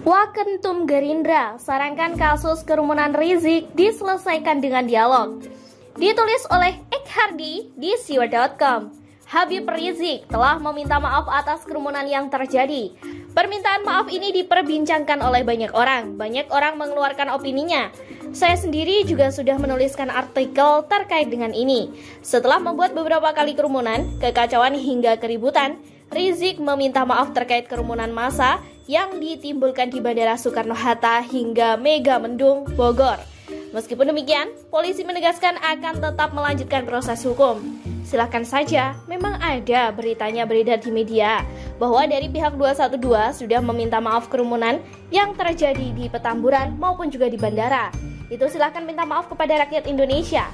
Waketum Gerindra sarankan kasus kerumunan Rizik diselesaikan dengan dialog. Ditulis oleh Ekhardi di siwa.com. Habib Rizik telah meminta maaf atas kerumunan yang terjadi. Permintaan maaf ini diperbincangkan oleh banyak orang. Banyak orang mengeluarkan opininya. Saya sendiri juga sudah menuliskan artikel terkait dengan ini. Setelah membuat beberapa kali kerumunan, kekacauan hingga keributan, Rizik meminta maaf terkait kerumunan massa yang ditimbulkan di Bandara Soekarno-Hatta hingga Megamendung, Bogor. Meskipun demikian, polisi menegaskan akan tetap melanjutkan proses hukum. Silahkan saja, memang ada beritanya beredar di media bahwa dari pihak 212 sudah meminta maaf kerumunan yang terjadi di Petamburan maupun juga di bandara. Itu silahkan minta maaf kepada rakyat Indonesia,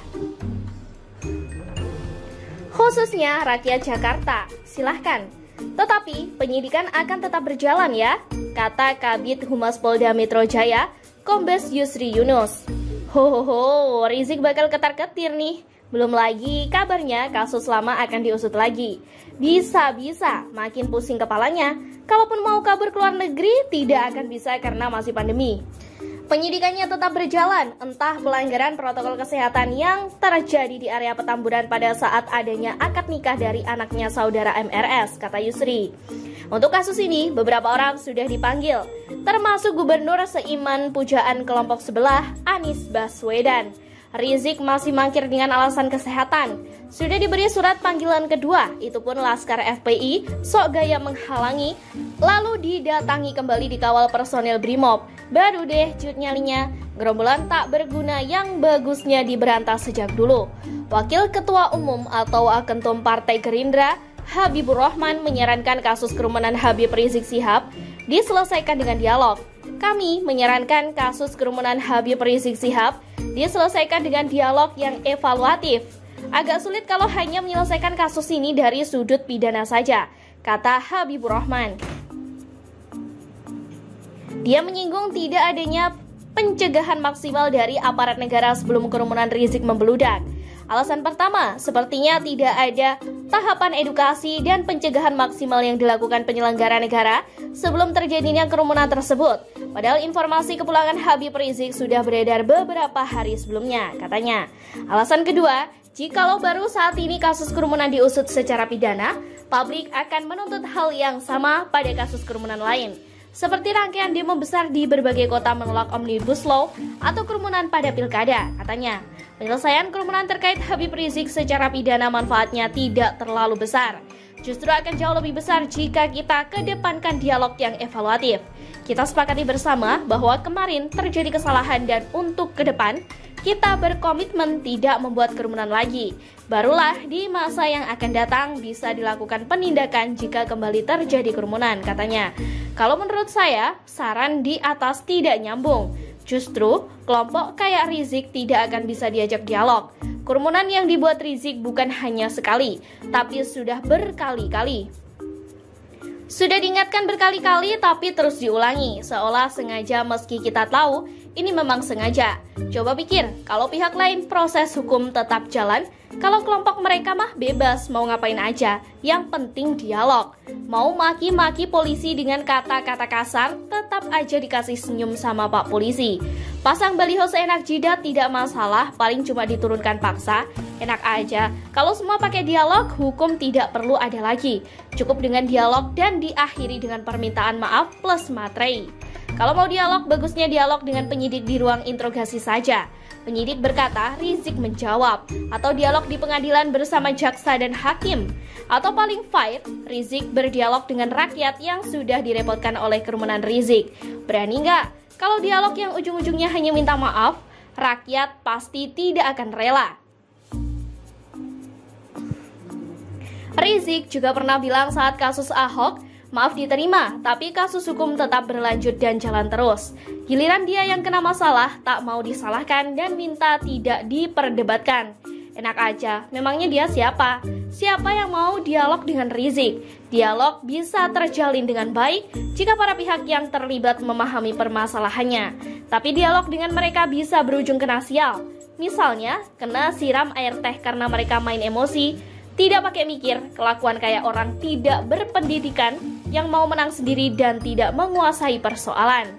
khususnya rakyat Jakarta. Silahkan. Tetapi penyidikan akan tetap berjalan ya, kata Kabid Humas Polda Metro Jaya, Kombes Yusri Yunus. Rizik bakal ketar-ketir nih. Belum lagi kabarnya kasus lama akan diusut lagi. Bisa-bisa makin pusing kepalanya. Kalaupun mau kabur ke luar negeri, tidak akan bisa karena masih pandemi. Penyidikannya tetap berjalan, entah pelanggaran protokol kesehatan yang terjadi di area Petamburan pada saat adanya akad nikah dari anaknya saudara MRS, kata Yusri. Untuk kasus ini, beberapa orang sudah dipanggil, termasuk Gubernur seiman pujaan kelompok sebelah, Anies Baswedan. Rizik masih mangkir dengan alasan kesehatan. Sudah diberi surat panggilan kedua, itu pun Laskar FPI sok gaya menghalangi, lalu didatangi kembali dikawal personel Brimob. Baru deh cut nyalinya, gerombolan tak berguna yang bagusnya diberantas sejak dulu. Wakil Ketua Umum atau Waketum Partai Gerindra, Habibur Rahman menyarankan kasus kerumunan Habib Rizik Syihab diselesaikan dengan dialog. Kami menyarankan kasus kerumunan Habib Rizik Syihab diselesaikan dengan dialog yang evaluatif. Agak sulit kalau hanya menyelesaikan kasus ini dari sudut pidana saja, kata Habibur Rahman. Dia menyinggung tidak adanya pencegahan maksimal dari aparat negara sebelum kerumunan Rizik membeludak. Alasan pertama, sepertinya tidak ada tahapan edukasi dan pencegahan maksimal yang dilakukan penyelenggara negara sebelum terjadinya kerumunan tersebut. Padahal informasi kepulangan Habib Rizik sudah beredar beberapa hari sebelumnya, katanya. Alasan kedua, jikalau baru saat ini kasus kerumunan diusut secara pidana, publik akan menuntut hal yang sama pada kasus kerumunan lain. Seperti rangkaian demo besar di berbagai kota menolak Omnibus Law atau kerumunan pada pilkada, katanya. Penyelesaian kerumunan terkait Habib Rizik secara pidana manfaatnya tidak terlalu besar. Justru akan jauh lebih besar jika kita kedepankan dialog yang evaluatif. Kita sepakati bersama bahwa kemarin terjadi kesalahan dan untuk ke depan, kita berkomitmen tidak membuat kerumunan lagi. Barulah di masa yang akan datang bisa dilakukan penindakan jika kembali terjadi kerumunan, katanya. Kalau menurut saya, saran di atas tidak nyambung. Justru, kelompok kayak Rizik tidak akan bisa diajak dialog. Kerumunan yang dibuat Rizik bukan hanya sekali, tapi sudah berkali-kali. Sudah diingatkan berkali-kali tapi terus diulangi, seolah sengaja meski kita tahu ini memang sengaja. Coba pikir, kalau pihak lain proses hukum tetap jalan, kalau kelompok mereka mah bebas mau ngapain aja, yang penting dialog. Mau maki-maki polisi dengan kata-kata kasar, tetap aja dikasih senyum sama Pak Polisi. Pasang baliho seenak jidat tidak masalah, paling cuma diturunkan paksa. Enak aja, kalau semua pakai dialog, hukum tidak perlu ada lagi. Cukup dengan dialog dan diakhiri dengan permintaan maaf plus materai. Kalau mau dialog, bagusnya dialog dengan penyidik di ruang interogasi saja. Penyidik berkata, Rizik menjawab. Atau dialog di pengadilan bersama jaksa dan hakim. Atau paling fair, Rizik berdialog dengan rakyat yang sudah direpotkan oleh kerumunan Rizik. Berani nggak? Kalau dialog yang ujung-ujungnya hanya minta maaf, rakyat pasti tidak akan rela. Rizik juga pernah bilang saat kasus Ahok, maaf diterima, tapi kasus hukum tetap berlanjut dan jalan terus. Giliran dia yang kena masalah, tak mau disalahkan dan minta tidak diperdebatkan. Enak aja, memangnya dia siapa? Siapa yang mau dialog dengan Rizik? Dialog bisa terjalin dengan baik jika para pihak yang terlibat memahami permasalahannya. Tapi dialog dengan mereka bisa berujung kena sial. Misalnya, kena siram air teh karena mereka main emosi, tidak pakai mikir, kelakuan kayak orang tidak berpendidikan yang mau menang sendiri dan tidak menguasai persoalan.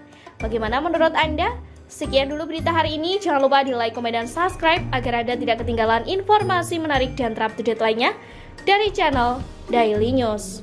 Bagaimana menurut Anda? Sekian dulu berita hari ini. Jangan lupa di like, komen, dan subscribe agar Anda tidak ketinggalan informasi menarik dan terupdate lainnya dari channel Daily News.